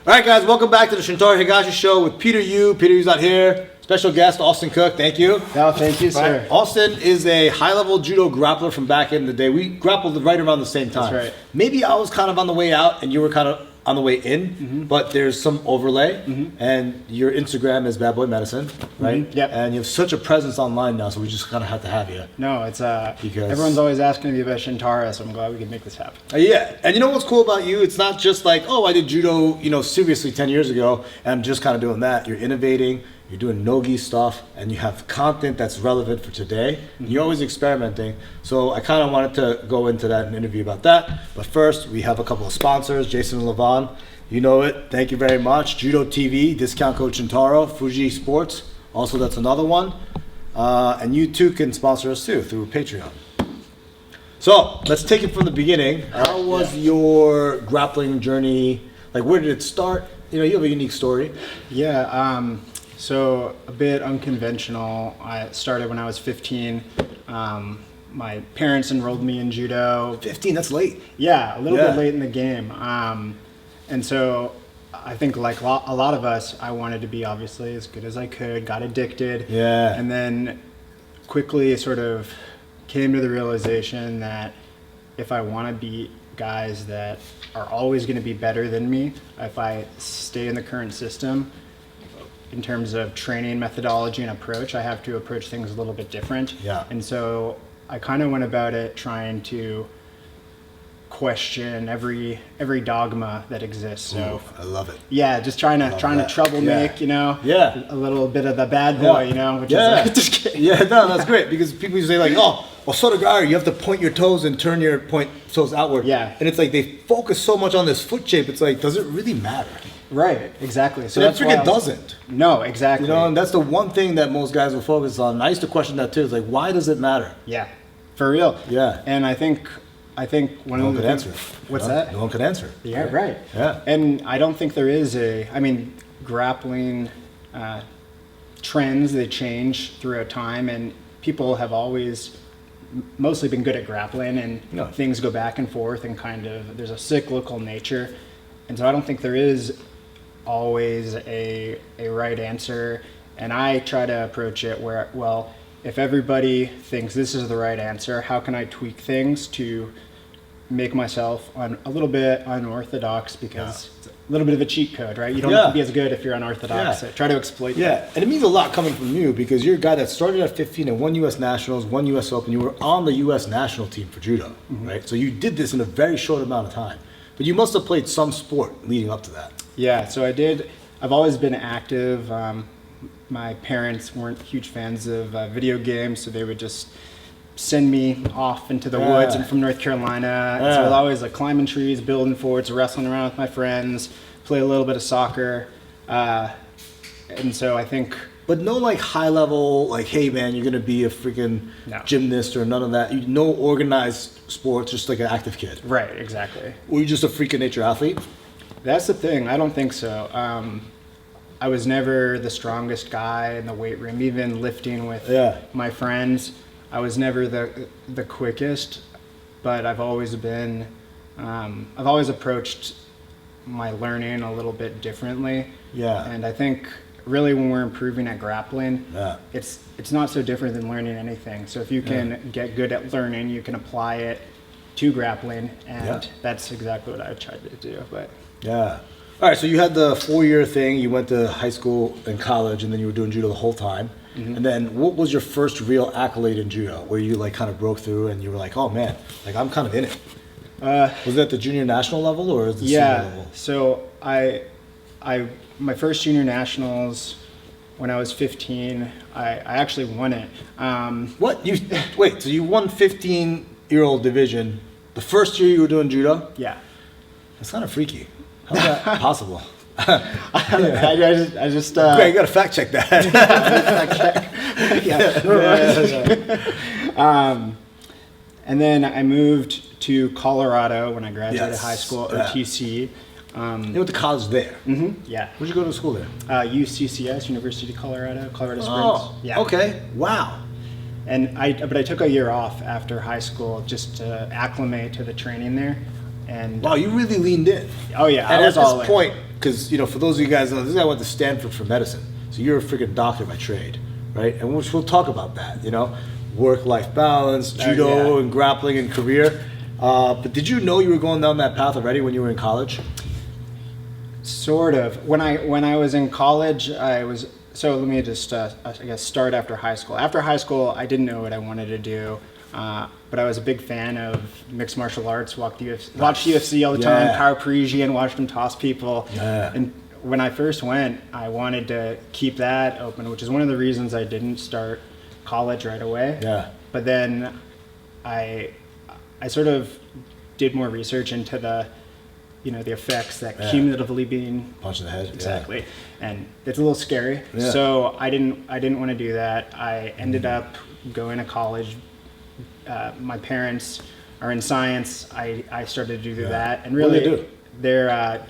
All right, guys, welcome back to the Shintaro Higashi show with Peter Yu. Peter Yu's not here. Special guest, Austin Cook. Thank you. No, thank you, sir. Right. Austin is a high-level judo grappler from back in the day. We grappled right around the same time. That's right. Maybe I was kind of on the way out and you were kind of on the way in, but there's some overlay. And your Instagram is Bad Boy Medicine, right? Yep. And you have such a presence online now, so we just kind of had to have you. No, it's Because- everyone's always asking me about Shintaro, so I'm glad we could make this happen. Yeah, and you know what's cool about you? It's not just like, oh, I did judo, seriously 10 years ago, and I'm just kind of doing that. You're innovating, you're doing no-gi stuff, and you have content that's relevant for today. You're always experimenting. So I kind of wanted to go into that and interview about that. But first, we have a couple of sponsors, Jason and Levon. You know it. Thank you very much. Judo TV, discount code Shintaro, Fuji Sports. Also, that's another one. And you too can sponsor us too through Patreon. So let's take it from the beginning. How was your grappling journey? Like, where did it start? You have a unique story. Yeah, so a bit unconventional. I started when I was 15. My parents enrolled me in judo. 15, that's late. Yeah, a little bit late in the game. And so I think like a lot of us, I wanted to be obviously as good as I could, got addicted. Yeah. And then quickly sort of came to the realization that if I want to beat guys that are always going to be better than me, if I stay in the current system, in terms of training methodology and approach, I have to approach things a little bit different. Yeah. And so I kind of went about it trying to question every dogma that exists. So Ooh, I love it. yeah, just trying to trouble make, Yeah. a little bit of the bad boy, which is like, just kidding. Yeah, no, that's great because people say like, oh, well, Sotogari, you have to point your toes and turn your toes outward. Yeah. And it's like they focus so much on this foot shape. It's like, does it really matter? Right, exactly. So And it that's why freaking doesn't. No, exactly. And that's the one thing that most guys will focus on. And I used to question that too. It's like, why does it matter? Yeah, for real. Yeah. And I think one No of one the could answer. What's that? No one could answer. Yeah, right. Yeah. And I don't think there is grappling trends, they change throughout time, and people have always mostly been good at grappling, and things go back and forth, and kind of there's a cyclical nature. And so I don't think there is always a right answer. And I try to approach it where, well, if everybody thinks this is the right answer, how can I tweak things to make myself a little bit unorthodox, because it's a little bit of a cheat code, right? You don't have to be as good if you're unorthodox. So try to exploit that. Yeah, and it means a lot coming from you because you're a guy that started at 15 and won U.S. Nationals, won U.S. Open. You were on the U.S. national team for judo, right? So you did this in a very short amount of time. But you must have played some sport leading up to that. Yeah, so I did. I've always been active. My parents weren't huge fans of video games, so they would just send me off into the woods. And from North Carolina, so I was always like climbing trees, building forts, wrestling around with my friends, play a little bit of soccer, and so I think. But no like high level, like, hey man, you're gonna be a freaking gymnast or none of that. No organized sports, just like an active kid. Right, exactly. Were you just a freak of nature athlete? That's the thing. I don't think so. I was never the strongest guy in the weight room, even lifting with my friends. I was never the quickest, but I've always been. I've always approached my learning a little bit differently. Yeah. And I think really when we're improving at grappling, it's not so different than learning anything. So if you can get good at learning, you can apply it to grappling, and that's exactly what I've tried to do. But yeah. All right, so you had the 4-year thing. You went to high school and college, and then you were doing judo the whole time. And then what was your first real accolade in judo where you like kind of broke through and you were like, oh man, like I'm kind of in it? Was it at the junior national level or is it senior level? So my first junior nationals when I was 15, I actually won it. What? Wait, so you won 15-year-old division the first year you were doing judo? Yeah. That's kind of freaky. How's that possible? I just Great, you gotta fact check that. And then I moved to Colorado when I graduated high school, OTC. You went to college there? Yeah. Where'd you go to school there? UCCS, University of Colorado Springs. Oh, yeah. Okay. Wow. But I took a year off after high school just to acclimate to the training there. And wow, you really leaned in. Oh yeah, And at this point, because for those of you guys, this guy went to Stanford for medicine, so you're a freaking doctor by trade, right? And we'll talk about that, work-life balance, judo and grappling and career. But did you know you were going down that path already when you were in college? Sort of. When I was in college, so let me just I guess start after high school. After high school, I didn't know what I wanted to do, but I was a big fan of mixed watched UFC all the time. Kyle Parisian, watched him toss people. Yeah. And when I first went, I wanted to keep that open, which is one of the reasons I didn't start college right away. Yeah. But then I sort of did more research into the effects that cumulatively being punch in the head. Exactly. And it's a little scary. Yeah. So I didn't want to do that. I ended up going to college. My parents are in science. I started to do that. And really, what do they do? They're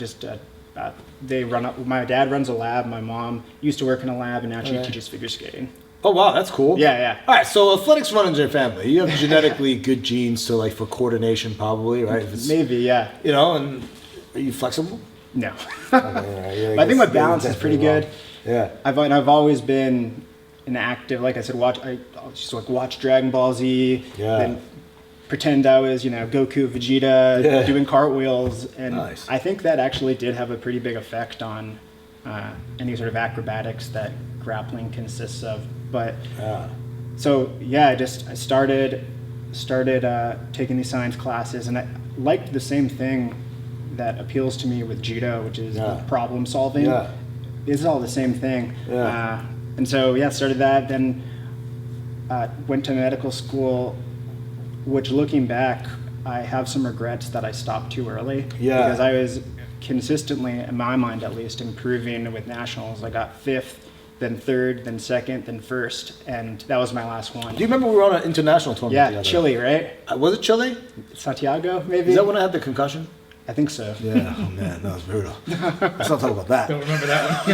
they run. My dad runs a lab. My mom used to work in a lab, and now she teaches figure skating. Oh wow, that's cool. Yeah. All right, so athletics run in your family. You have genetically good genes, so for coordination, probably, right? Maybe, yeah. And are you flexible? No. Okay, I think my balance is pretty good. Yeah. I've always been an active, like I said, I just watch Dragon Ball Z. Yeah. Then pretend I was, Goku, Vegeta, doing cartwheels, and nice. I think that actually did have a pretty big effect on any sort of acrobatics that grappling consists of. But I started taking these science classes, and I liked the same thing that appeals to me with judo, which is problem solving. Yeah. It's all the same thing. Yeah. And so started that. Then went to medical school, which looking back, I have some regrets that I stopped too early. Yeah. Because I was consistently, in my mind at least, improving with nationals. I got 5th, then 3rd, then 2nd, then 1st, and that was my last one. Do you remember we were on an international tournament together? Chile, right? Was it Chile? Santiago, maybe? Is that when I had the concussion? I think so. Yeah. Oh man, that was brutal. Let's not talk about that. Don't remember that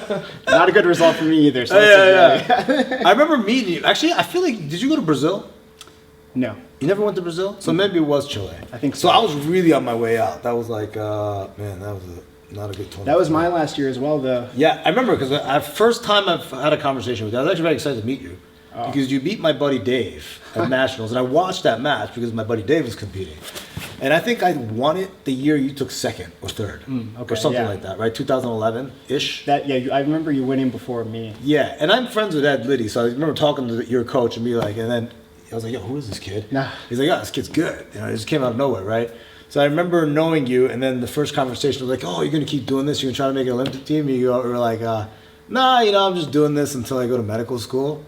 one. Not a good result for me either. So I remember meeting you. Actually, I feel like, did you go to Brazil? No. You never went to Brazil? So maybe it was Chile. I think so. So I was really on my way out. That was like, man, that was not a good tournament. That was my last year as well, though. Yeah, I remember because the first time I've had a conversation with you, I was actually very excited to meet you. Because you beat my buddy Dave at Nationals, and I watched that match because my buddy Dave was competing. And I think I won it the year you took 2nd or 3rd, or something like that, right? 2011-ish? I remember you winning before me. Yeah, and I'm friends with Ed Liddy, so I remember talking to your coach and be like, and then I was like, yo, who is this kid? Nah. He's like, this kid's good. It just came out of nowhere, right? So I remember knowing you, and then the first conversation was like, oh, you're going to keep doing this? You're going to try to make an Olympic team? And you were like, nah, I'm just doing this until I go to medical school.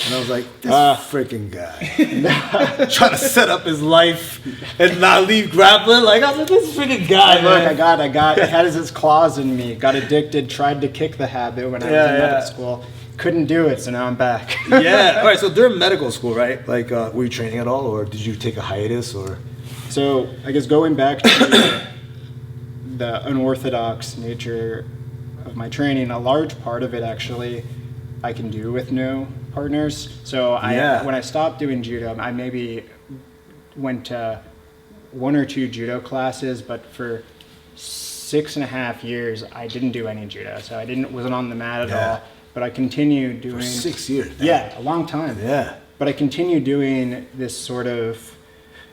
And I was like, this freaking guy. Trying to set up his life and not leave grappling. Like, I was like, this freaking guy, man. Look, it had his claws in me. Got addicted, tried to kick the habit when I was in medical school. Couldn't do it, so now I'm back. Yeah. All right, so during medical school, right? Like, were you training at all, or did you take a hiatus, or? So, I guess going back to the unorthodox nature of my training, a large part of it actually I can do with no partners. So when I stopped doing judo, I maybe went to 1 or 2 judo classes, but for 6.5 years I didn't do any judo. So I wasn't on the mat at all. But I continued doing... For 6 years. Yeah, a long time. Yeah. But I continued doing this sort of,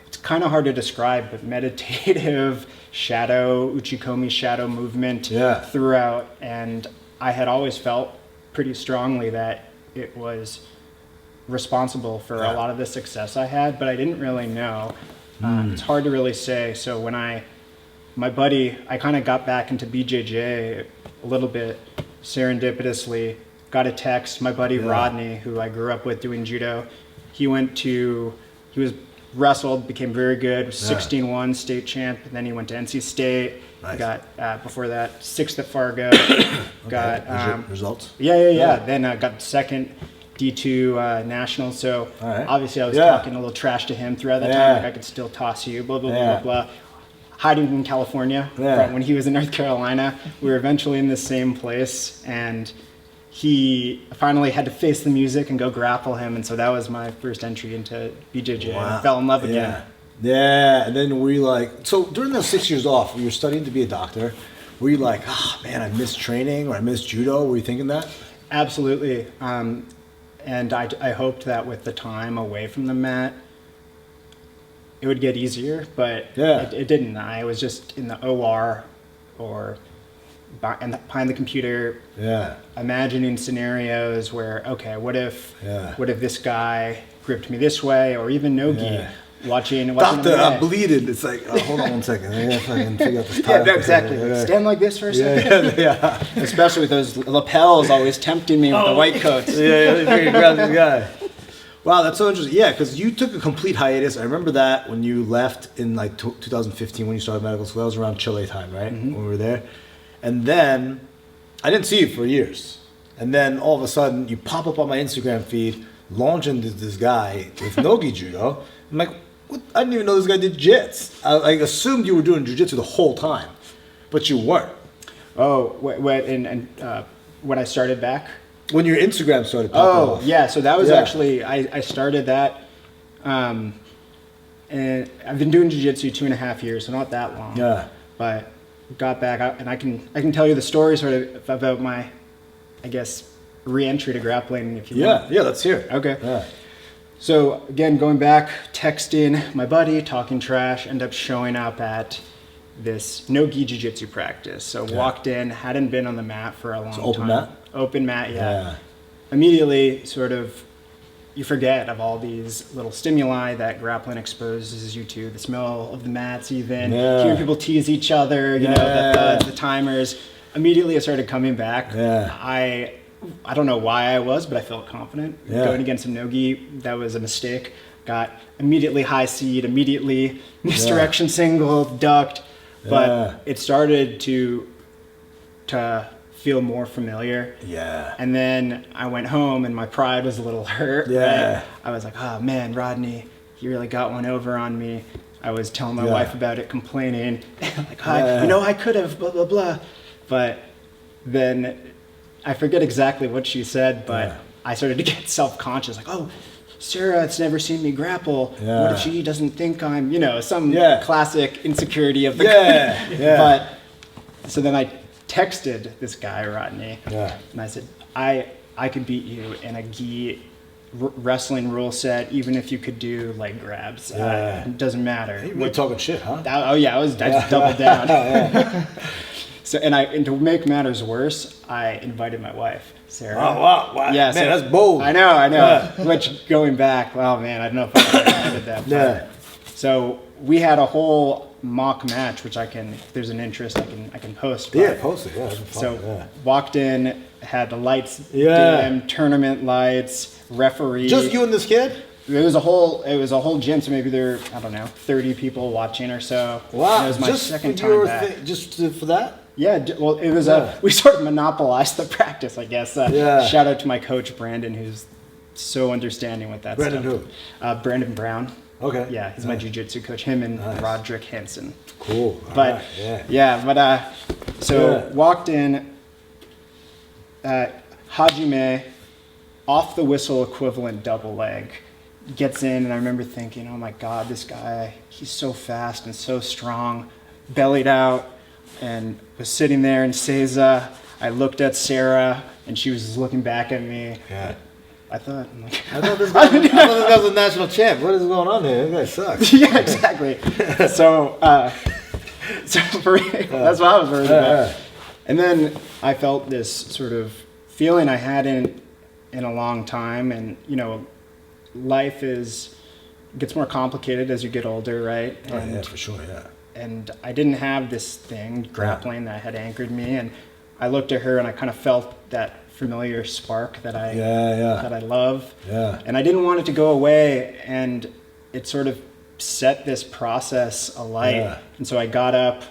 it's kind of hard to describe, but meditative uchikomi shadow movement throughout. And I had always felt pretty strongly that it was responsible for a lot of the success I had, but I didn't really know. It's hard to really say. So when my buddy, I kind of got back into BJJ a little bit serendipitously, got a text, my buddy Rodney, who I grew up with doing judo, he was wrestled, became very good, 16-1 state champ, and then he went to NC State. Nice. Got, before that, 6th at Fargo. Got results? Yeah. Then got 2nd D2 nationals. So obviously I was talking a little trash to him throughout that time. Like, I could still toss you, blah, blah, blah, blah. Hiding in California when he was in North Carolina. We were eventually in the same place, and he finally had to face the music and go grapple him. And so that was my first entry into BJJ. I fell in love again. Yeah, and then we so during those 6 years off, you were studying to be a doctor. Were you like, oh man, I miss training or I miss judo? Were you thinking that? Absolutely. And I hoped that with the time away from the mat, it would get easier, but it didn't. I was just in the OR or behind the computer, imagining scenarios where, okay, what if this guy gripped me this way, or even no-gi, watching Doctor, I'm bleeding. It's like, oh, hold on 1 second. I can figure out this time. Yeah, exactly. Stand like this for a second. Especially with those lapels always tempting me with the white coats. You grab this guy. Wow, that's so interesting. Yeah, because you took a complete hiatus. I remember that when you left in like 2015 when you started medical school. That was around Chile time, right? When we were there. And then I didn't see you for years. And then all of a sudden you pop up on my Instagram feed, launching this guy with Nogi Judo. I'm like, what? I didn't even know this guy did jits. I assumed you were doing jiu-jitsu the whole time, but you weren't. Oh, when I started back? When your Instagram started popping off. Yeah, so that was actually, I started that, and I've been doing jiu-jitsu 2.5 years, so not that long. Yeah. But got back, and I can tell you the story sort of about my, I guess, re-entry to grappling, if you want. Yeah, let's hear it. Okay. Yeah. So again, going back, texting my buddy, talking trash, end up showing up at this no-gi jiu-jitsu practice. So walked in, hadn't been on the mat for a long time. Open mat? Open mat, yeah. Immediately, sort of, you forget of all these little stimuli that grappling exposes you to, the smell of the mats even, hearing people tease each other, you know, the thuds, the timers. Immediately, it started coming back. I don't know why I was, but I felt confident. Going against a no-gi, that was a mistake. Got immediately high seed, immediately misdirection single, ducked. But it started to feel more familiar. Yeah. And then I went home and my pride was a little hurt. Right? I was like, oh man, Rodney, you really got one over on me. I was telling my wife about it, complaining, like, I could have, blah, blah, blah. But then I forget exactly what she said, but I started to get self-conscious, like, oh, Sarah's never seen me grapple. What if she doesn't think I'm, some classic insecurity of the But so then I texted this guy, Rodney, and I said, I could beat you in a gi wrestling rule set, even if you could do leg grabs. It doesn't matter. You were talking shit, huh? I just doubled down. So, and to make matters worse, I invited my wife, Sarah. Oh, wow. Yeah, man, that's bold. I know. Which, going back, oh man, I don't know if I invited that. So we had a whole mock match, which there's an interest I can post. Post it. That's fun. So walked in, had the lights dim, tournament lights, referee. Just you and this kid? It was a whole gym, so maybe there were, 30 people watching or so. Wow. And it was my second time back. Just for that? Yeah, well, it was we sort of monopolized the practice, I guess. Shout out to my coach, Brandon, who's so understanding with that Brandon stuff. who? Brandon Brown. Okay. Yeah, he's my jiu-jitsu coach, him and Roderick Henson. Cool. But, walked in, Hajime, off the whistle equivalent double leg, gets in, and I remember thinking, oh my God, this guy, he's so fast and so strong, bellied out, and was sitting there in Seiza. I looked at Sarah, and she was looking back at me. Yeah. I thought this guy was a national champ. What is going on here? This guy sucks. Yeah, exactly. So for me, that's what I was worried about. And then I felt this sort of feeling I hadn't in a long time, and life gets more complicated as you get older, right? Yeah, for sure, yeah. And I didn't have this thing, grappling, that had anchored me. And I looked at her and I kind of felt that familiar spark that I love. Yeah. And I didn't want it to go away. And it sort of set this process alight. Yeah. And so I got up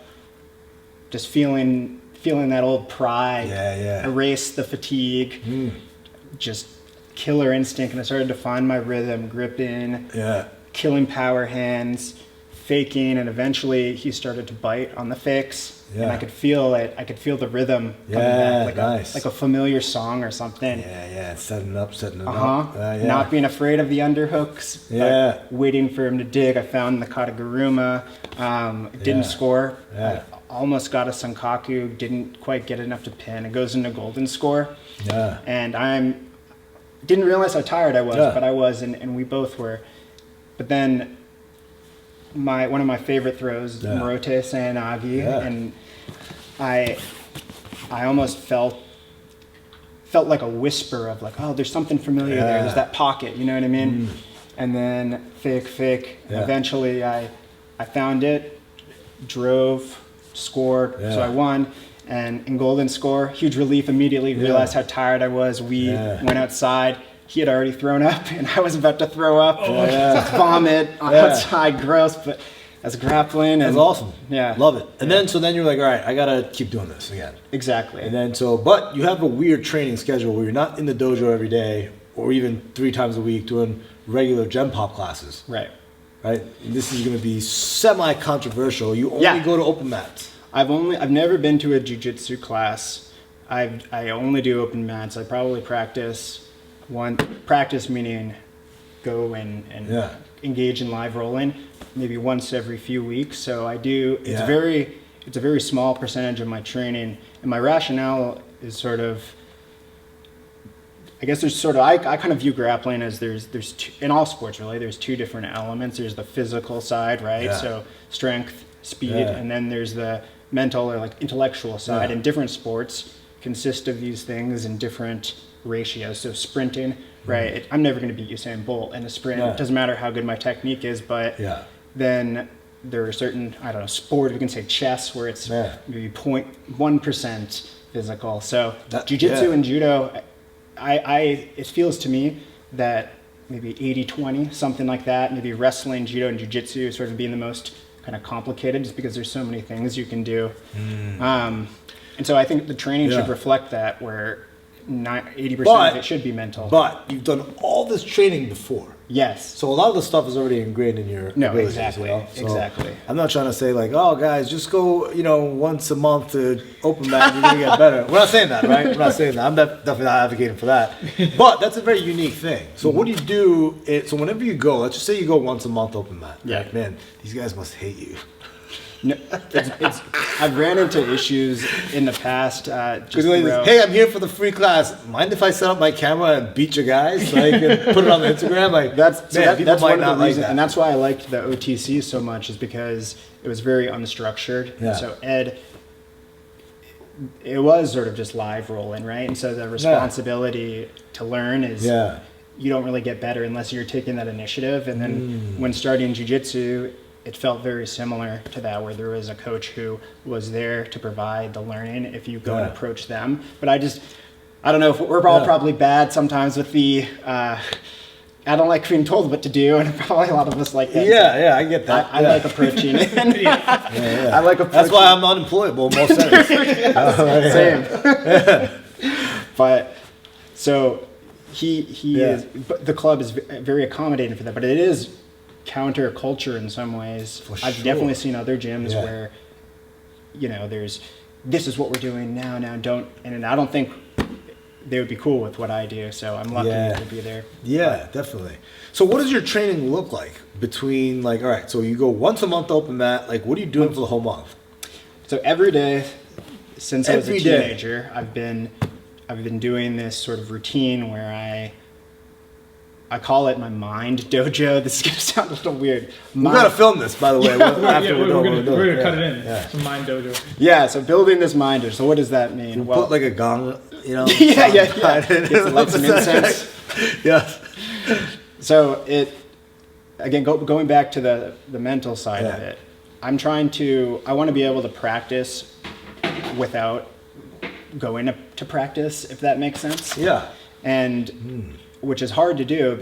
just feeling that old pride, erase the fatigue, just killer instinct. And I started to find my rhythm, gripping, killing power hands, faking, and eventually he started to bite on the fakes, and I could feel it. I could feel the rhythm coming back, like a familiar song or something. Setting it up. Not being afraid of the underhooks, but waiting for him to dig. I found the Kataguruma, didn't score. almost got a Sankaku, didn't quite get enough to pin. It goes into golden score. Yeah. And didn't realize how tired I was, Yeah. but I was, and we both were. But then one of my favorite throws, Morote Sayanagi, and I almost felt like a whisper of like, oh, there's something familiar there. There's that pocket, you know what I mean? And then fake. Eventually I found it, drove, scored, so I won. And in golden score, huge relief immediately, realized how tired I was. We went outside. He had already thrown up, and I was about to throw up, vomit outside, gross, but that's grappling. That's awesome. Yeah. Love it. And then you're like, all right, I got to keep doing this again. Exactly. And then but you have a weird training schedule where you're not in the dojo every day or even 3 times a week doing regular Gen Pop classes. Right. Right? And this is going to be semi-controversial. You only go to open mats. I've never been to a jiu-jitsu class. I only do open mats. I probably practice meaning go and engage in live rolling maybe once every few weeks. So I do. It's a very small percentage of my training, and my rationale is sort of, I guess there's sort of, I kind of view grappling as there's two, in all sports really, there's 2 different elements. There's the physical side, right? Yeah. So strength, speed, and then there's the mental or like intellectual side. And different sports consist of these things in different ratios. So sprinting, right? I'm never going to beat Usain Bolt in a sprint. It doesn't matter how good my technique is, but then there are certain, I don't know, sport, we can say chess, where it's maybe 0.1% physical. So jiu-jitsu and judo, it feels to me that maybe 80-20, something like that, maybe wrestling, judo, and jiu-jitsu sort of being the most kind of complicated just because there's so many things you can do. And so I think the training should reflect that, where 80% of it should be mental. But you've done all this training before. Yes. So a lot of the stuff is already ingrained in your abilities, exactly. You know? So exactly. I'm not trying to say like, oh guys, just go, once a month to open mat, you're gonna get better. We're not saying that, right? We're not saying that. I'm definitely not advocating for that. But that's a very unique thing. So what do you do? So whenever you go, let's just say you go once a month open mat. Yeah. Like, man, these guys must hate you. No, I've ran into issues in the past. Hey, I'm here for the free class. Mind if I set up my camera and beat your guys so I can put it on the Instagram? Like that's one of the reasons, that. and that's why I liked the OTC so much, is because it was very unstructured. Yeah. So it was sort of just live rolling, right? And so the responsibility to learn is you don't really get better unless you're taking that initiative. And then when starting jiu-jitsu, it felt very similar to that, where there was a coach who was there to provide the learning if you go and approach them. But I don't know, if we're all probably bad sometimes with the, I don't like being told what to do, and probably a lot of us like that. Yeah, I get that. I like approaching it. I like approaching. That's why I'm unemployable most days. Same. But so he is, but the club is very accommodating for that, but it is counterculture in some ways. I've definitely seen other gyms where, this is what we're doing now, don't, and I don't think they would be cool with what I do, so I'm lucky to be there. Yeah, definitely. So what does your training look like between, like, all right, so you go once a month open mat, like what are you doing for the whole month? So every day since I was a teenager, I've been doing this sort of routine where I call it my mind dojo. This is going to sound a little weird. We've got to film this, by the way. We're going to cut it in. Yeah. Some mind dojo. Yeah, so building this mind dojo. So what does that mean? Put like a gong, yeah. Get to light some incense. Yeah. So again, going back to the mental side of it, I want to be able to practice without going to practice, if that makes sense. Yeah. And which is hard to do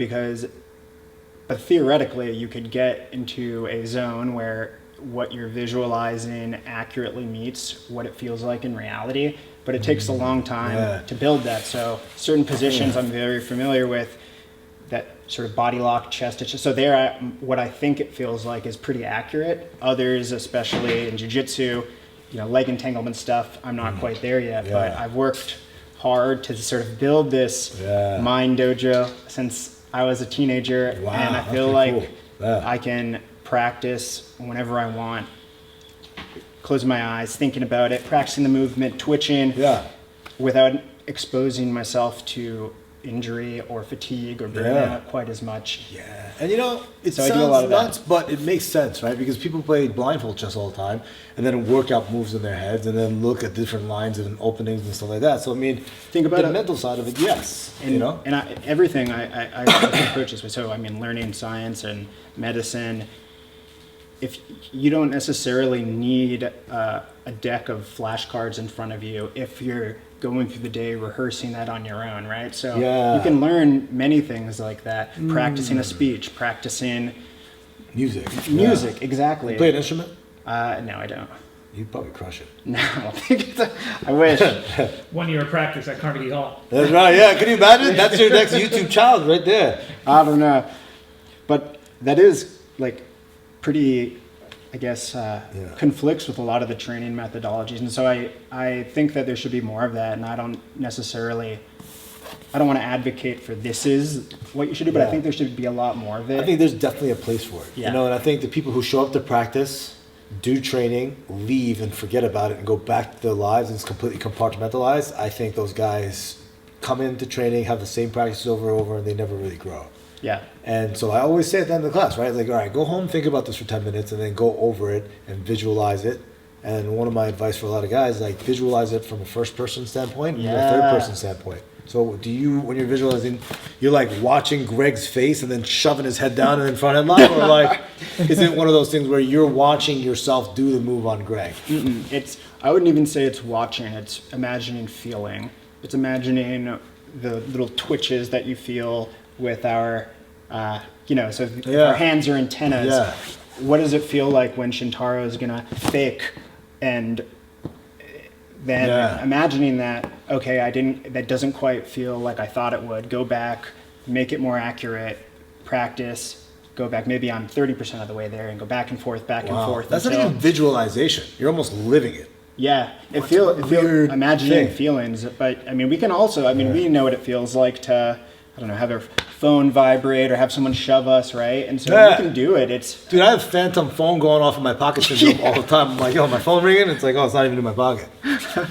but theoretically you could get into a zone where what you're visualizing accurately meets what it feels like in reality, but it takes a long time to build that. So certain positions I'm very familiar with, that sort of body lock, chest to chest. So what I think it feels like is pretty accurate. Others, especially in jiu-jitsu, leg entanglement stuff, I'm not quite there yet, but I've worked hard to sort of build this mind dojo since I was a teenager, and I feel like I can practice whenever I want closing my eyes, thinking about it, practicing the movement, twitching, without exposing myself to injury or fatigue or burnout quite as much. Yeah, and it So I sounds do a lot of nuts, that. but it makes sense, right? Because people play blindfold chess all the time, and then work out moves in their heads, and then look at different lines and openings and stuff like that. So I mean, Think about the it. mental side of it, yes, And everything I approach this with. So I mean, learning science and medicine. If you don't necessarily need a deck of flashcards in front of you, if you're going through the day rehearsing that on your own, right? So you can learn many things like that. Practicing a speech, practicing music, exactly. You play an instrument? No, I don't. You'd probably crush it. No, I wish. 1 year of practice at Carnegie Hall. That's right. Yeah, can you imagine? That's your next YouTube child right there. I don't know, but that is like pretty, I guess, conflicts with a lot of the training methodologies. And so I think that there should be more of that. And I don't want to advocate for this is what you should do, but I think there should be a lot more of it. I think there's definitely a place for it. Yeah. And I think the people who show up to practice, do training, leave and forget about it and go back to their lives and it's completely compartmentalized, I think those guys come into training, have the same practices over and over, and they never really grow. Yeah. And so I always say at the end of the class, right? Like, all right, go home, think about this for 10 minutes, and then go over it and visualize it. And one of my advice for a lot of guys, like, visualize it from a first-person standpoint and a third-person standpoint. So do you, when you're visualizing, you're like watching Greg's face and then shoving his head down and then front headlock? Or like, is it one of those things where you're watching yourself do the move on Greg? I wouldn't even say it's watching, it's imagining feeling. It's imagining the little twitches that you feel with our, so if our hands are antennas. Yeah. What does it feel like when Shintaro is gonna fake and then imagining that, okay, that doesn't quite feel like I thought it would. Go back, make it more accurate, practice, go back. Maybe I'm 30% of the way there and go back and forth, back and forth. That's not even visualization. You're almost living it. Yeah, it feels imagining feelings, but I mean, we can also, we know what it feels like to, have our phone vibrate or have someone shove us, right? And so we can do it. Dude, I have phantom phone going off in my pocket syndrome all the time. I'm like, my phone ringing? It's like, it's not even in my pocket.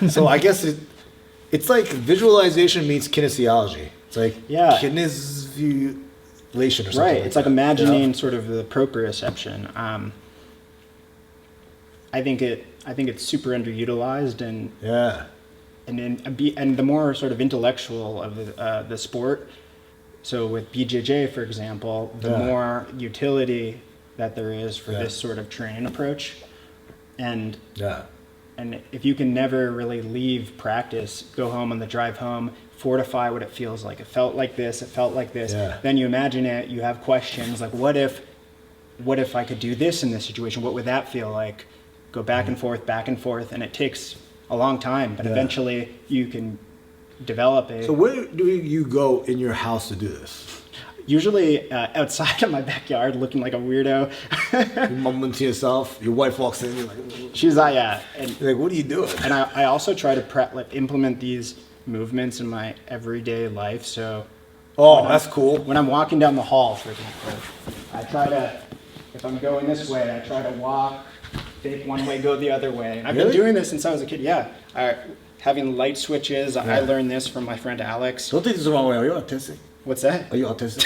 So I guess it's like visualization meets kinesiology. It's like kinesiolation or something. Right, it's like imagining sort of the proprioception. I think it's super underutilized and the more sort of intellectual of the sport. So with BJJ, for example, the more utility that there is for this sort of training approach, and if you can never really leave practice, go home on the drive home, fortify what it feels like. It felt like this. Then you imagine it. You have questions like, what if I could do this in this situation? What would that feel like? Go back and forth, and it takes a long time, but eventually you can develop So where do you go in your house to do this? Usually outside of my backyard, looking like a weirdo. You're mumbling to yourself. Your wife walks in. You're like, she's like, and you're like, what are you doing? And I also try to implement these movements in my everyday life. So, that's cool. When I'm walking down the hall, for example, I try to, if I'm going this way, I try to walk, take one way, go the other way. And I've been doing this since I was a kid. Having light switches. I learned this from my friend Alex. Don't think this is the wrong way. Are you autistic? What's that? Are you autistic?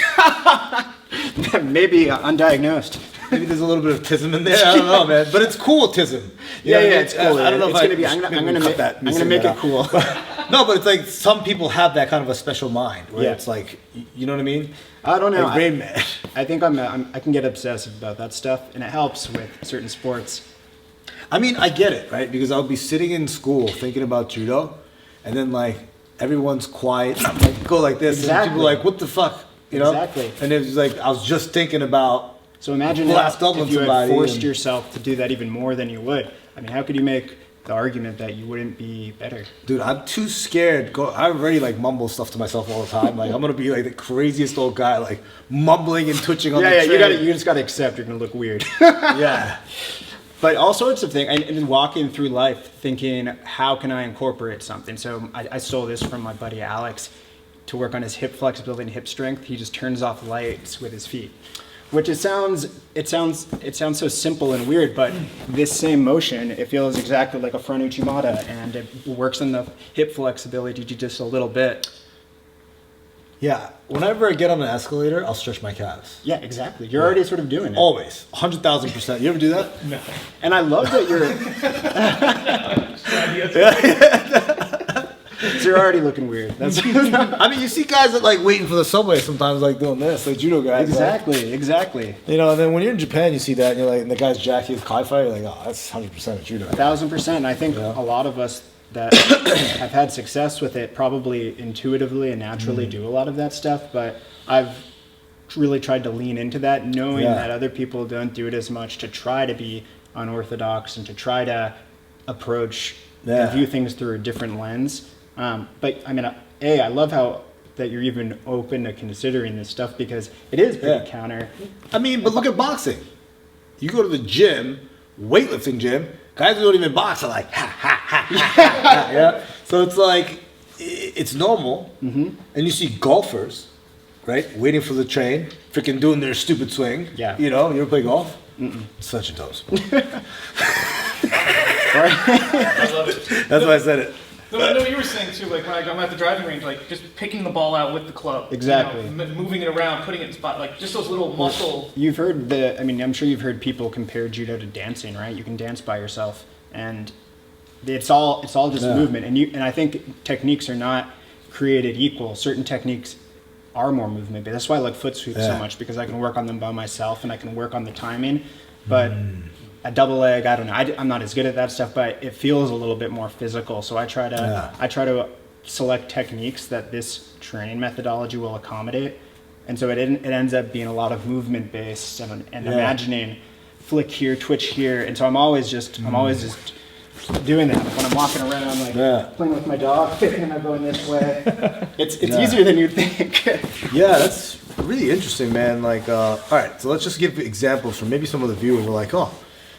Maybe undiagnosed. Maybe there's a little bit of autism in there. I don't know, man. But it's cool autism. It's cool. I don't know I'm gonna make it cool. No, but it's like some people have that kind of a special mind where it's like, you know what I mean? I don't know. Like Rain Man. I think I can get obsessive about that stuff, and it helps with certain sports. I mean, I get it, right? Because I'll be sitting in school thinking about judo, and then like everyone's quiet. And I'm like, go like this, and people are like, "What the fuck?" You know? Exactly. And it was like I was just thinking about. So imagine if you had forced yourself to do that even more than you would. I mean, how could you make the argument that you wouldn't be better? Dude, I'm too scared. I already like mumble stuff to myself all the time. Like I'm gonna be like the craziest old guy, like mumbling and twitching on the train. You just gotta accept you're gonna look weird. Yeah. But all sorts of things, and walking through life thinking, how can I incorporate something? So I stole this from my buddy Alex to work on his hip flexibility and hip strength. He just turns off lights with his feet. Which it sounds so simple and weird, but this same motion, it feels exactly like a front uchimata, and it works on the hip flexibility just a little bit. Yeah, whenever I get on an escalator, I'll stretch my calves. Yeah, exactly. You're already sort of doing it. Always, 100,000%. You ever do that? No. And I love that you're. So you're already looking weird. That's I mean, you see guys that like waiting for the subway sometimes, like doing this, like judo guys. exactly. Like, you know, and then when you're in Japan, you see that, and you're like, and the guy's jacking his kai fight, you're like, oh, that's 100% a judo. 1,000%. And I think a lot of us that have had success with it probably intuitively and naturally do a lot of that stuff, but I've really tried to lean into that, knowing that other people don't do it as much, to try to be unorthodox and to try to approach and view things through a different lens. But I mean, I love how that you're even open to considering this stuff, because it is pretty counter. I mean, but look at boxing. You go to the gym, weightlifting gym, guys who don't even box are like, ha, ha, ha, ha, ha, yeah. So it's like, it's normal. And you see golfers, right, waiting for the train, freaking doing their stupid swing. Yeah. You know, you ever play golf? Such a dope sport. I love it. That's why I said it. No, you were saying too, like when I'm at the driving range, like just picking the ball out with the club. Exactly. You know, moving it around, putting it in spot, like just those little muscle. You've heard I'm sure you've heard people compare judo to dancing, right? You can dance by yourself, and it's all just movement. And I think techniques are not created equal. Certain techniques are more movement, but that's why I like foot sweeps so much, because I can work on them by myself and I can work on the timing. But a double leg, I don't know. I'm not as good at that stuff, but it feels a little bit more physical. So I try to select techniques that this training methodology will accommodate, and so it ends up being a lot of movement based and imagining flick here, twitch here, and so I'm always just doing that. Like when I'm walking around, like playing with my dog, and I'm going this way. It's easier than you'd think. Yeah, that's really interesting, man. Like, all right, so let's just give examples from maybe some of the viewers were like, oh,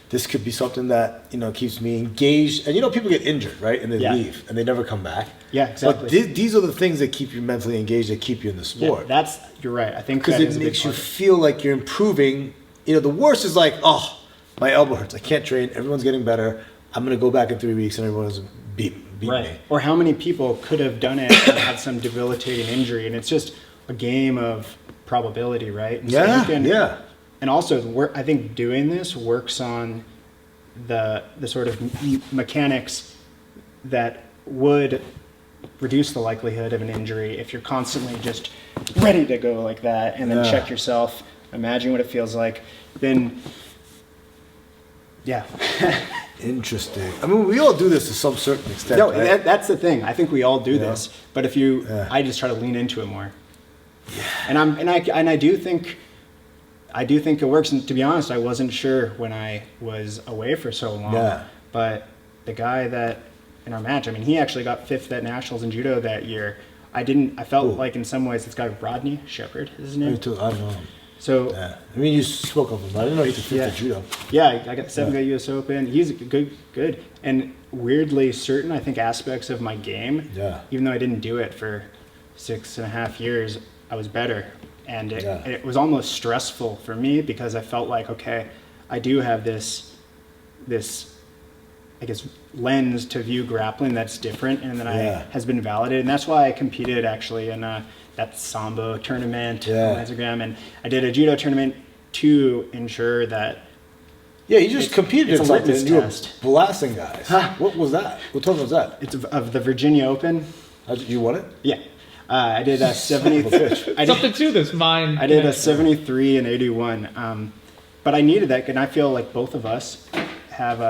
this could be something that, you know, keeps me engaged. And, you know, people get injured, right? And they leave and they never come back. Yeah, exactly. But these are the things that keep you mentally engaged, that keep you in the sport. Yeah, you're right. I think because it makes you feel like you're improving. You know, the worst is like, oh, my elbow hurts. I can't train. Everyone's getting better. I'm going to go back in 3 weeks and everyone's beat me. Or how many people could have done it and had some debilitating injury, and it's just a game of probability, right? And so and also, I think doing this works on the sort of mechanics that would reduce the likelihood of an injury if you're constantly just ready to go like that, and then check yourself, imagine what it feels like, then Interesting. I mean, we all do this to some certain extent. No, right? that's the thing. I think we all do this, but I just try to lean into it more. Yeah. And I do think it works. And to be honest, I wasn't sure when I was away for so long. Yeah. But the guy that in our match, I mean, he actually got 5th at nationals in judo that year. I felt like in some ways this guy Rodney Shepard is his name. I don't know. So I mean, you spoke of him, but I didn't know he was 5th at judo. Yeah, I got the 7th US Open. He's good, and weirdly certain, I think, aspects of my game. Yeah. Even though I didn't do it for 6.5 years, I was better, and it was almost stressful for me, because I felt like, okay, I do have this I guess lens to view grappling that's different, and that has been validated, and that's why I competed actually in that Sambo tournament on Instagram, and I did a judo tournament to ensure that. Yeah, you just competed in something and you were blasting guys. What was that? What tournament was that? It's of the Virginia Open. You won it? Yeah. I did a 73. Something to this mind. I did a 73 and 81. But I needed that, and I feel like both of us have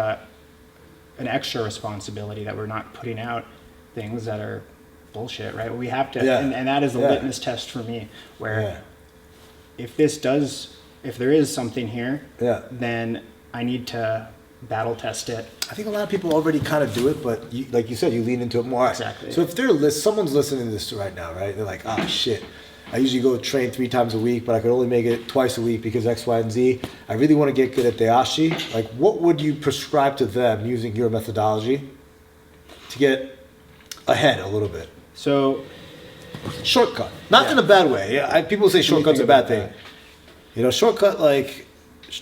an extra responsibility that we're not putting out things that are bullshit, right? We have to, and that is the litmus test for me, where if there is something here, then I need to battle test it. I think a lot of people already kind of do it, but like you said, you lean into it more. Exactly. So if someone's listening to this right now, right? They're like, oh shit, I usually go train 3 times a week, but I could only make it twice a week because X, Y, and Z. I really want to get good at Dayashi. Like, what would you prescribe to them using your methodology to get ahead a little bit? So, shortcut. Not in a bad way. People say shortcut's a bad thing. You know, shortcut like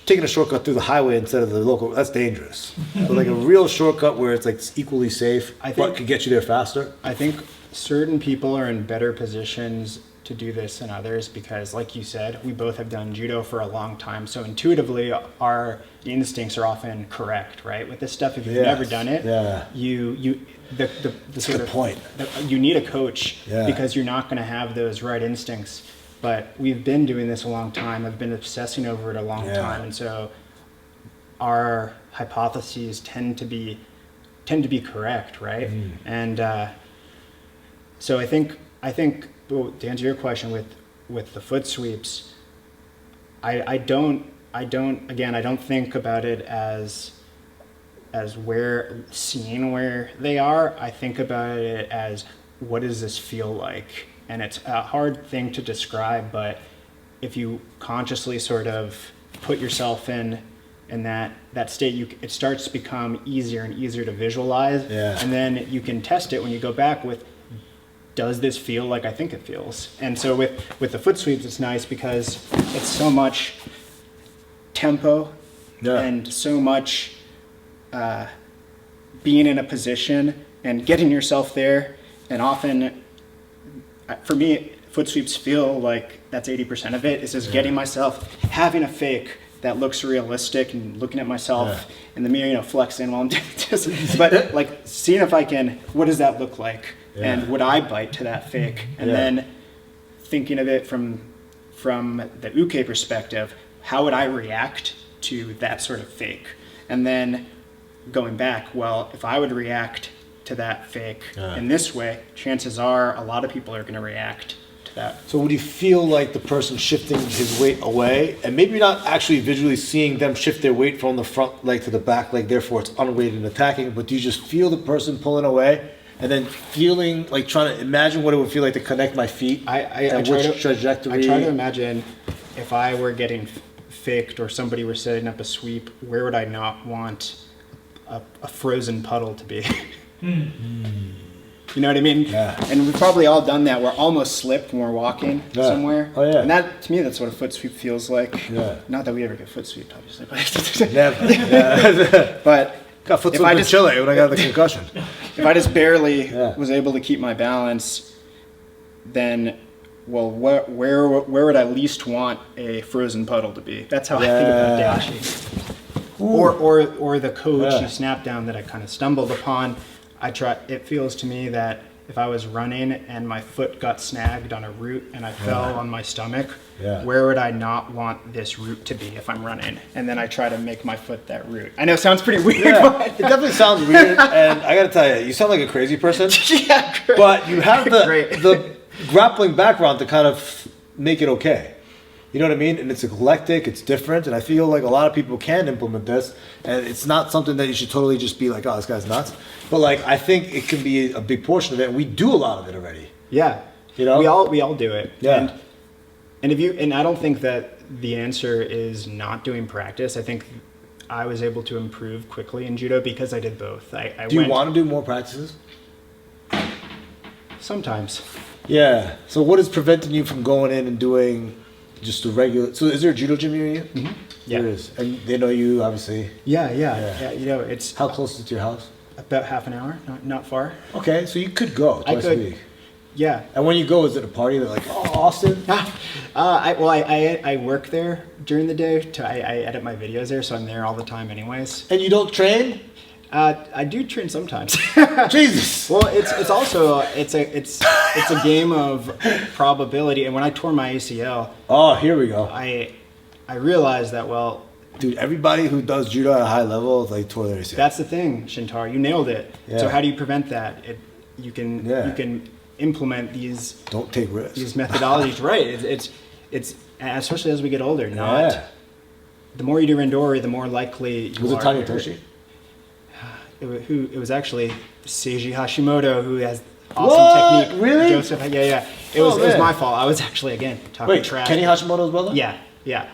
taking a shortcut through the highway instead of the local, that's dangerous. But like a real shortcut where it's like equally safe, but could get you there faster. I think certain people are in better positions to do this than others because, like you said, we both have done judo for a long time. So intuitively, our instincts are often correct, right? With this stuff, if you've never done it, the sort of point. You need a coach because you're not going to have those right instincts. But we've been doing this a long time. I've been obsessing over it a long time, and so our hypotheses tend to be correct, right? And so I think to answer your question with the foot sweeps, I don't think about it as seeing where they are. I think about it as what does this feel like? And it's a hard thing to describe, but if you consciously sort of put yourself in that state, it starts to become easier and easier to visualize. And then you can test it when you go back with, does this feel like I think it feels? And so with the foot sweeps, it's nice because it's so much tempo and so much being in a position and getting yourself there. And often, for me, foot sweeps feel like that's 80% of it. It's just getting myself, having a fake that looks realistic and looking at myself in the mirror, flexing while I'm doing this. But like seeing if I can, what does that look like? And would I bite to that fake? And then thinking of it from the uke perspective, how would I react to that sort of fake? And then going back, well, if I would react to that fake in this way, chances are a lot of people are going to react to that. So would you feel like the person shifting his weight away, and maybe not actually visually seeing them shift their weight from the front leg to the back leg, therefore it's unweighted and attacking, but do you just feel the person pulling away and then feeling like trying to imagine what it would feel like to connect my feet and which trajectory? I try to imagine if I were getting faked or somebody were setting up a sweep, where would I not want a frozen puddle to be? You know what I mean? Yeah. And we've probably all done that. We're almost slipped when we're walking somewhere. Oh yeah. And that, to me, that's what a foot sweep feels like. Yeah. Not that we ever get foot sweeped, obviously. But never. Yeah. But got foot sweeped in Chile when I got the concussion. If I just barely was able to keep my balance, then, well, where would I least want a frozen puddle to be? That's how I think about dashi. Or the coach snap down that I kind of stumbled upon. It feels to me that if I was running and my foot got snagged on a root and I fell on my stomach, where would I not want this root to be if I'm running? And then I try to make my foot that root. I know it sounds pretty weird. But it definitely sounds weird, and I gotta tell you sound like a crazy person. Great. But you have the grappling background to kind of make it okay. You know what I mean? And it's eclectic, it's different, and I feel like a lot of people can implement this, and it's not something that you should totally just be like, oh, this guy's nuts. But like, I think it can be a big portion of it, and we do a lot of it already. Yeah. You know? We all do it. Yeah. And I don't think that the answer is not doing practice. I think I was able to improve quickly in judo because I did both. Do you want to do more practices? Sometimes. Yeah. So what is preventing you from going in and doing just a regular? So is there a judo gym near you? Mm-hmm. Yeah. There is. And they know you, obviously. Yeah. It's how close is it to your house? About half an hour, not far. Okay, so you could go twice a week. Yeah. And when you go, is it a party that like, oh, Austin? I work there during the day. I edit my videos there, so I'm there all the time anyways. And you don't train? I do train sometimes. Jesus. Well, it's also it's a game of probability. And when I tore my ACL, oh, here we go. I realized that dude, everybody who does judo at a high level, they tore their ACL. That's the thing, Shintaro. You nailed it. Yeah. So how do you prevent that? You can implement these. Don't take risks. These methodologies, right? It's especially as we get older. The more you do randori, the more likely you was are. Was it Tanya Toshi? It was actually Seiji Hashimoto, who has awesome technique. Really? Joseph, yeah. It was my fault. I was actually talking trash. Kenny Hashimoto's brother? Yeah.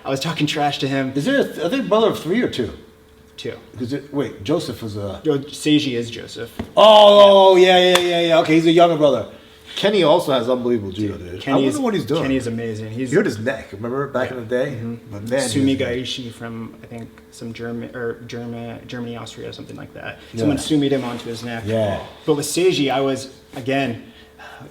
I was talking trash to him. Is there I think brother of 3 or 2? 2. Joseph was a. Seiji is Joseph. Oh, yeah. Okay, he's a younger brother. Kenny also has unbelievable judo, dude. I wonder what he's doing. Kenny's amazing. You hurt his neck. Remember back in the day? But man, Sumi Gaishi from I think some Germany, Austria, something like that. Someone sumied him onto his neck. Yeah. But with Seiji, I was again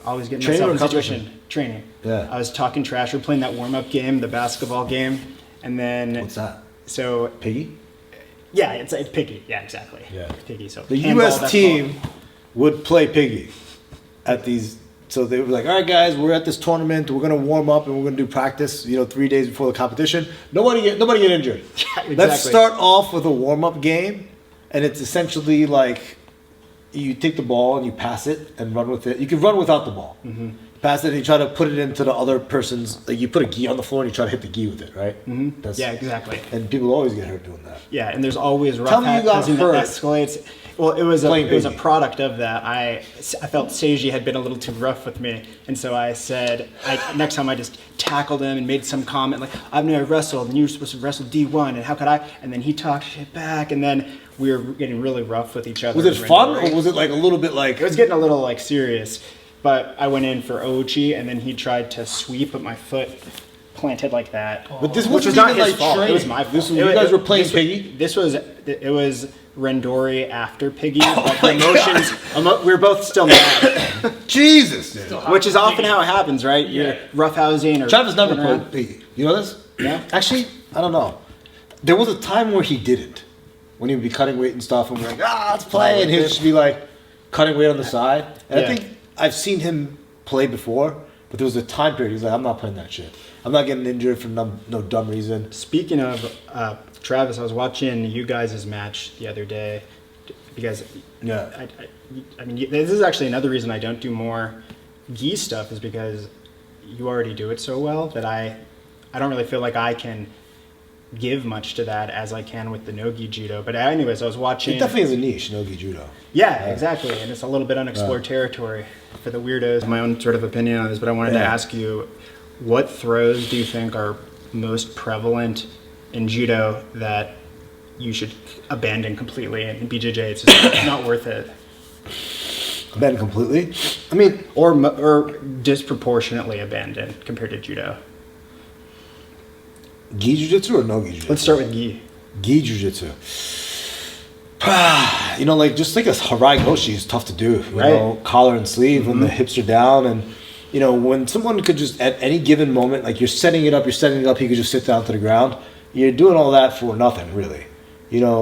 always getting Training myself in or a situation. Training. Yeah. I was talking trash. We're playing that warm up game, the basketball game, and then What's that? So Piggy? yeah, it's piggy. Yeah, exactly. Yeah. Piggy. So The handball, U.S. that's team would play piggy at these. So they were like, all right, guys, we're at this tournament. We're going to warm up and we're going to do practice, 3 days before the competition. Nobody get injured. Yeah, exactly. Let's start off with a warm-up game. And it's essentially like you take the ball and you pass it and run with it. You can run without the ball. Mm-hmm. Pass it and you try to put it into the other person's, like you put a gi on the floor and you try to hit the gi with it, right? Mm-hmm. Yeah, exactly. And people always get hurt doing that. Yeah, and there's always Tell me you got rough hurt that escalates. Well, it was a piggy. product of that. I felt Seiji had been a little too rough with me, and so I said next time I just tackled him and made some comment like, "I've never wrestled, and you're supposed to wrestle D1, and how could I?" And then he talked shit back, and then we were getting really rough with each other. Was it fun or was it like a little bit like? It was getting a little like serious, but I went in for Ochi, and then he tried to sweep, but my foot planted like that. But this Which wasn't was not even his like fault. training. It was my fault. This was, you guys were playing this piggy? It was Rendori after Piggy. But the emotions, we were both still mad. Jesus, dude. Which is often how it happens, right? You're roughhousing or... Travis never running around. played piggy. You know this? Yeah. Actually, I don't know. There was a time where he didn't. When he would be cutting weight and stuff, and we're like, let's play. And he'd just be like cutting weight on the side. And I think I've seen him play before, but there was a time period. He's like, I'm not playing that shit. I'm not getting injured for no dumb reason. Speaking of Travis, I was watching you guys' match the other day because I mean, this is actually another reason I don't do more gi stuff is because you already do it so well that I don't really feel like I can give much to that as I can with the no-gi judo. But anyways, I was watching... It definitely is a niche, no-gi judo. Yeah, exactly. And it's a little bit unexplored territory for the weirdos. My own sort of opinion on this, but I wanted to ask you, what throws do you think are most prevalent in judo that you should abandon completely? And in BJJ, it's just not worth it. Abandon completely? I mean... Or disproportionately abandon compared to judo. Gi jujitsu or no gi jujitsu? Let's start with gi. Gi jujitsu. Like just like a harai goshi is tough to do. You know, collar and sleeve when the hips are down, and when someone could just at any given moment, like you're setting it up, he could just sit down to the ground. You're doing all that for nothing, really.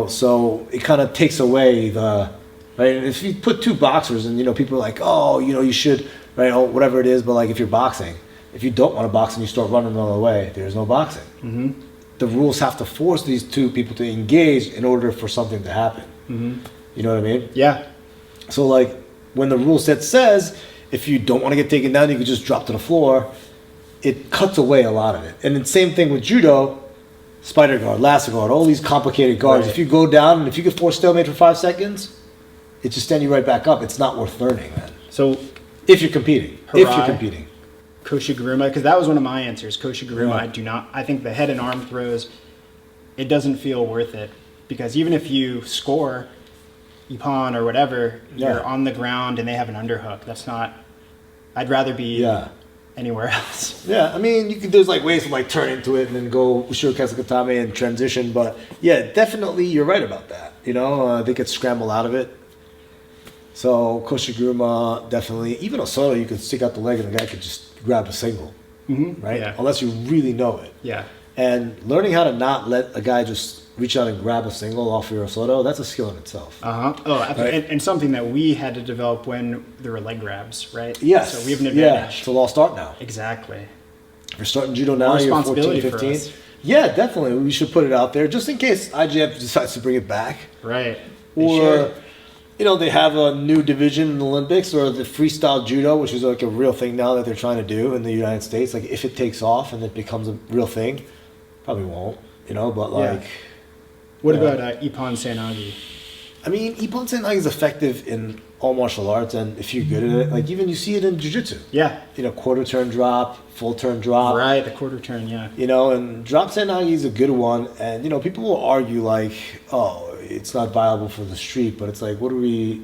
So it kind of takes away the right. If you put two boxers, and people are like, oh, you should, right, or whatever it is. But like if you're boxing, if you don't want to box and you start running the other way, there's no boxing. Mm-hmm. The rules have to force these two people to engage in order for something to happen. Mm-hmm. You know what I mean? Yeah. So like when the rule set says if you don't want to get taken down, you can just drop to the floor, it cuts away a lot of it. And the same thing with judo, spider guard, lasso guard, all these complicated guards. Right. If you go down and if you can force stalemate for 5 seconds, it just stand you right back up. It's not worth learning, man. So if you're competing. Koshiguruma, because that was one of my answers. Koshiguruma, yeah. I think the head and arm throws, it doesn't feel worth it. Because even if you score, ippon or whatever, you're on the ground and they have an underhook. That's not, I'd rather be anywhere else. Yeah, I mean, there's like ways to like turn into it and then go Ushiro and transition. But yeah, definitely you're right about that. They get scrambled out of it. So Koshiguruma, definitely. Even Osoto, you could stick out the leg and the guy could just grab a single, right? Yeah. Unless you really know it. Yeah. And learning how to not let a guy just reach out and grab a single off your Osoto, that's a skill in itself. Uh-huh. Oh, right? and something that we had to develop when there were leg grabs, right? Yes. So we have an advantage. Yeah, it's a lost art now. Exactly. If you're starting judo now, you're 14, 15. Yeah, definitely. We should put it out there just in case IGF decides to bring it back. Right. Or... they have a new division in the Olympics, or the freestyle judo, which is like a real thing now that they're trying to do in the United States. Like if it takes off and it becomes a real thing, probably won't, but like... Yeah. What about ippon seanagi? I mean, ippon seanagi is effective in all martial arts, and if you're good at it, like even you see it in jiu-jitsu. Yeah. Quarter turn drop, full turn drop. Right, the quarter turn, yeah. And drop seanagi is a good one, and people will argue like, oh, it's not viable for the street, but it's like,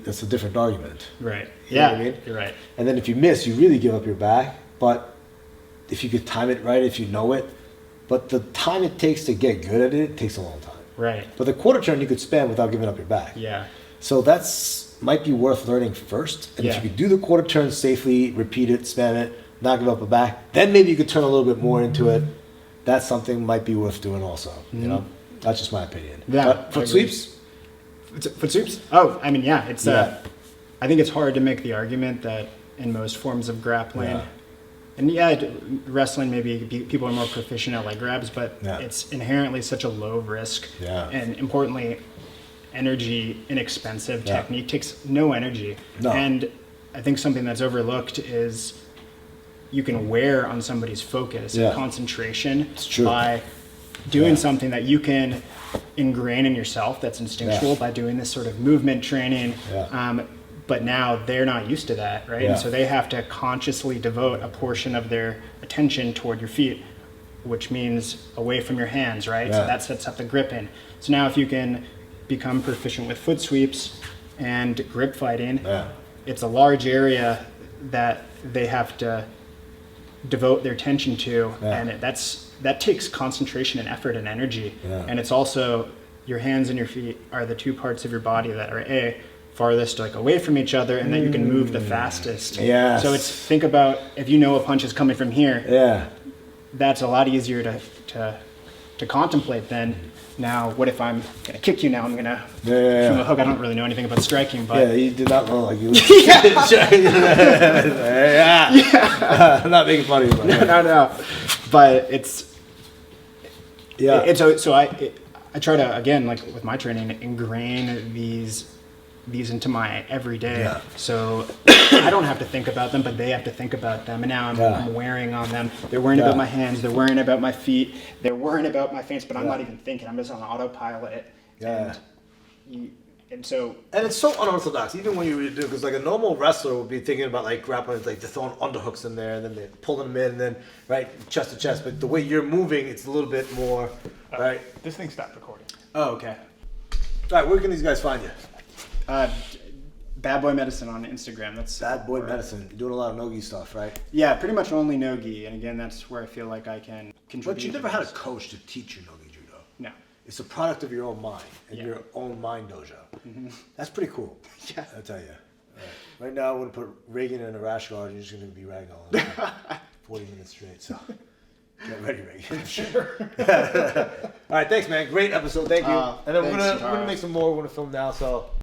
that's a different argument. Right. You know Yeah. what I mean? You're right. And then if you miss, you really give up your back. But if you could time it right, if you know it, but the time it takes to get good at it takes a long time. Right. But the quarter turn you could spam without giving up your back. Yeah. So might be worth learning first. And if Yeah. you could do the quarter turn safely, repeat it, spam it, not give up a back, then maybe you could turn a little bit more into it. That's something might be worth doing also. You know, that's just my opinion. Yeah, But I foot agree. sweeps. Foot sweeps? Oh, I mean, yeah. It's Yeah. I think it's hard to make the argument that in most forms of grappling, Yeah. and yeah, wrestling maybe people are more proficient at like grabs, but Yeah. it's inherently such a low risk. Yeah. And importantly, energy inexpensive Yeah. technique takes no energy. No. And I think something that's overlooked is you can wear on somebody's focus Yeah. and concentration It's true. by doing Yeah. something that you can ingrain in yourself that's instinctual Yeah. by doing this sort of movement training. Yeah. But now they're not used to that, right? Yeah. And so they have to consciously devote a portion of their attention toward your feet, which means away from your hands, right? Yeah. So that sets up the grip in. So now if you can become proficient with foot sweeps and grip fighting, Yeah. it's a large area that they have to devote their attention to, Yeah. and that takes concentration and effort and energy. Yeah. And it's also your hands and your feet are the two parts of your body that are farthest like away from each other, and that you can move the fastest. Yes. So think about if you know a punch is coming from here, Yeah. that's a lot easier to contemplate than now. What if I'm gonna kick you now? I'm gonna Yeah. from a hook. I don't really know anything about striking, but Yeah, you did not look like you. Yeah. I'm not making fun of you, but no. But it's yeah. And so I try to, again, like with my training, ingrain these into my everyday. Yeah. So I don't have to think about them, but they have to think about them. And now Yeah. I'm wearing on them. They're worrying Yeah. about my hands. They're worrying about my feet. They're worrying about my face, but I'm Yeah. not even thinking. I'm just on autopilot. Yeah. And so And it's so unorthodox, even when you do, because like a normal wrestler would be thinking about like grappling, like they're throwing underhooks in there, and then they're pulling them in, and then right chest to chest. But the way you're moving, it's a little bit more, right? This thing stopped recording. oh, okay. All right, where can these guys find you? Bad Boy Medicine on Instagram. That's Bad Boy where- Medicine. You're doing a lot of no-gi stuff, right? Yeah, pretty much only no-gi. And again, that's where I feel like I can contribute. But you never had a coach to teach you no-gi judo. No. It's a product of your own mind and Yeah. your own mind dojo. That's pretty cool. Yeah. I'll tell you. Right now, I'm going to put Reagan in a rash guard, and you're just going to be ragdolling 40 minutes straight. So get ready, Reagan. Sure. All right, thanks, man. Great episode. Thank you. And then we're thanks, gonna Shintaro. make some more. We're gonna film now. So